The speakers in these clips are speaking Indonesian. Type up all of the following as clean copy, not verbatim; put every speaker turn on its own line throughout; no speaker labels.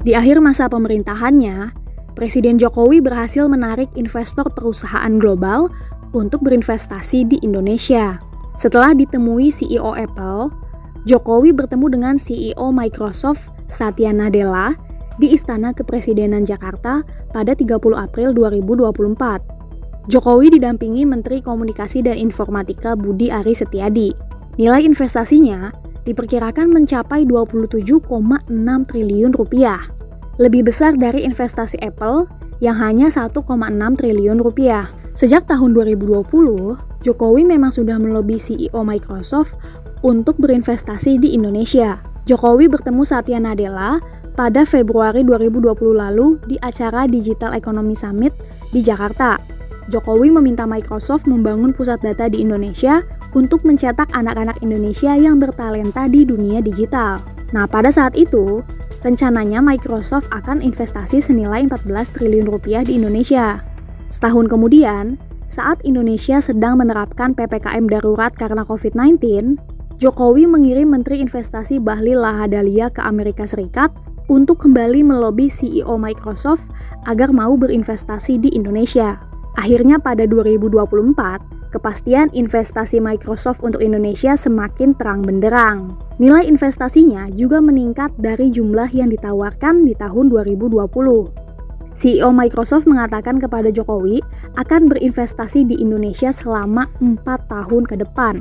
Di akhir masa pemerintahannya, Presiden Jokowi berhasil menarik investor perusahaan global untuk berinvestasi di Indonesia. Setelah ditemui CEO Apple, Jokowi bertemu dengan CEO Microsoft Satya Nadella di Istana Kepresidenan Jakarta pada 30 April 2024. Jokowi didampingi Menteri Komunikasi dan Informatika Budi Aris Setiadi. Nilai investasinya diperkirakan mencapai 27,6 triliun rupiah. Lebih besar dari investasi Apple yang hanya 1,6 triliun rupiah. Sejak tahun 2020, Jokowi memang sudah melobi CEO Microsoft untuk berinvestasi di Indonesia. Jokowi bertemu Satya Nadella pada Februari 2020 lalu di acara Digital Economy Summit di Jakarta. Jokowi meminta Microsoft membangun pusat data di Indonesia untuk mencetak anak-anak Indonesia yang bertalenta di dunia digital. Nah, pada saat itu, rencananya Microsoft akan investasi senilai 14 triliun rupiah di Indonesia. Setahun kemudian, saat Indonesia sedang menerapkan PPKM darurat karena COVID-19, Jokowi mengirim Menteri Investasi Bahlil Lahadalia ke Amerika Serikat untuk kembali melobi CEO Microsoft agar mau berinvestasi di Indonesia. Akhirnya pada 2024, kepastian investasi Microsoft untuk Indonesia semakin terang benderang. Nilai investasinya juga meningkat dari jumlah yang ditawarkan di tahun 2020. CEO Microsoft mengatakan kepada Jokowi akan berinvestasi di Indonesia selama 4 tahun ke depan.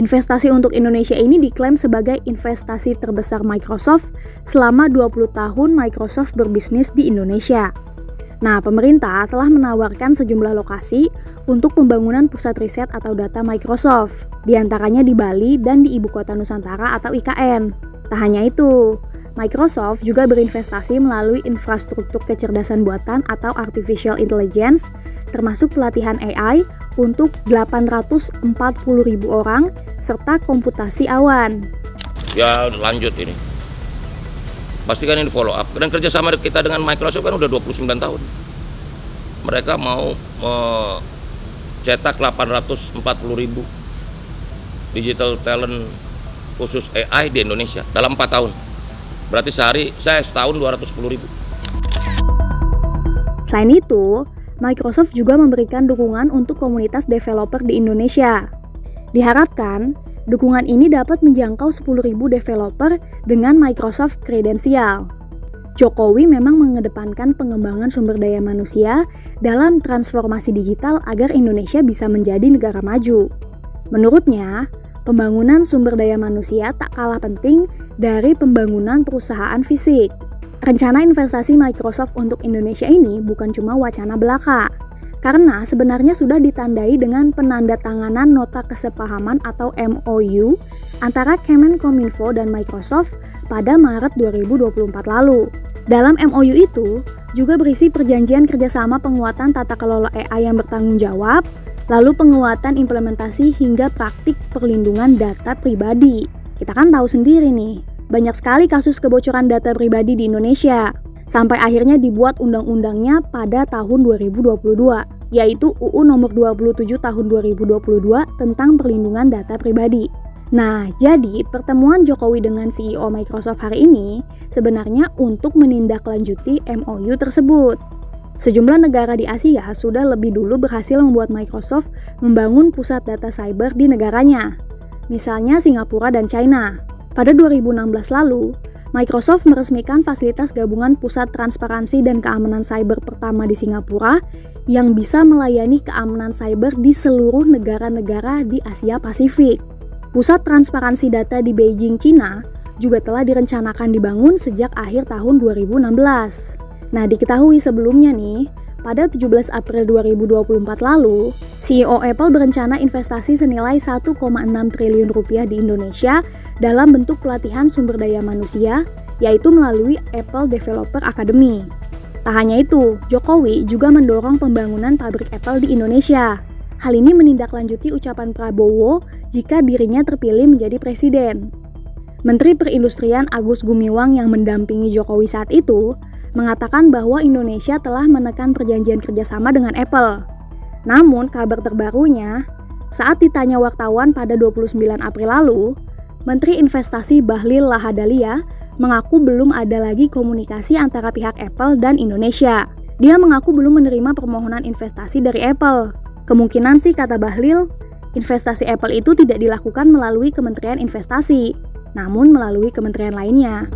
Investasi untuk Indonesia ini diklaim sebagai investasi terbesar Microsoft selama 20 tahun Microsoft berbisnis di Indonesia. Nah, pemerintah telah menawarkan sejumlah lokasi untuk pembangunan pusat riset atau data Microsoft, diantaranya di Bali dan di Ibu Kota Nusantara atau IKN. Tak hanya itu, Microsoft juga berinvestasi melalui infrastruktur kecerdasan buatan atau artificial intelligence, termasuk pelatihan AI untuk 840.000 orang, serta komputasi awan.
Ya lanjut ini. Pastikan ini follow up. Dan kerjasama kita dengan Microsoft kan udah 29 tahun. Mereka mau cetak 840.000 digital talent khusus AI di Indonesia dalam 4 tahun. Berarti sehari saya setahun 210.000.
Selain itu, Microsoft juga memberikan dukungan untuk komunitas developer di Indonesia. Diharapkan, dukungan ini dapat menjangkau 10.000 developer dengan Microsoft Credential. Jokowi memang mengedepankan pengembangan sumber daya manusia dalam transformasi digital agar Indonesia bisa menjadi negara maju. Menurutnya, pembangunan sumber daya manusia tak kalah penting dari pembangunan perusahaan fisik. Rencana investasi Microsoft untuk Indonesia ini bukan cuma wacana belaka, karena sebenarnya sudah ditandai dengan penandatanganan nota kesepahaman atau MOU antara Kemenkominfo dan Microsoft pada Maret 2024 lalu. Dalam MOU itu juga berisi perjanjian kerjasama penguatan tata kelola AI yang bertanggung jawab, lalu penguatan implementasi hingga praktik perlindungan data pribadi. Kita kan tahu sendiri nih, banyak sekali kasus kebocoran data pribadi di Indonesia. Sampai akhirnya dibuat undang-undangnya pada tahun 2022, yaitu UU nomor 27 tahun 2022 tentang perlindungan data pribadi. Nah, jadi pertemuan Jokowi dengan CEO Microsoft hari ini sebenarnya untuk menindaklanjuti MOU tersebut. Sejumlah negara di Asia sudah lebih dulu berhasil membuat Microsoft membangun pusat data cyber di negaranya, misalnya Singapura dan China. Pada 2016 lalu, Microsoft meresmikan fasilitas gabungan pusat transparansi dan keamanan cyber pertama di Singapura yang bisa melayani keamanan cyber di seluruh negara-negara di Asia Pasifik. Pusat transparansi data di Beijing, China juga telah direncanakan dibangun sejak akhir tahun 2016. Nah, diketahui sebelumnya nih, pada 17 April 2024 lalu, CEO Apple berencana investasi senilai 1,6 triliun rupiah di Indonesia dalam bentuk pelatihan sumber daya manusia, yaitu melalui Apple Developer Academy. Tak hanya itu, Jokowi juga mendorong pembangunan pabrik Apple di Indonesia. Hal ini menindaklanjuti ucapan Prabowo jika dirinya terpilih menjadi presiden. Menteri Perindustrian Agus Gumiwang yang mendampingi Jokowi saat itu mengatakan bahwa Indonesia telah menekan perjanjian kerjasama dengan Apple. Namun kabar terbarunya, saat ditanya wartawan pada 29 April lalu, Menteri Investasi Bahlil Lahadalia mengaku belum ada lagi komunikasi antara pihak Apple dan Indonesia. Dia mengaku belum menerima permohonan investasi dari Apple. Kemungkinan sih, kata Bahlil, investasi Apple itu tidak dilakukan melalui Kementerian Investasi, namun melalui kementerian lainnya.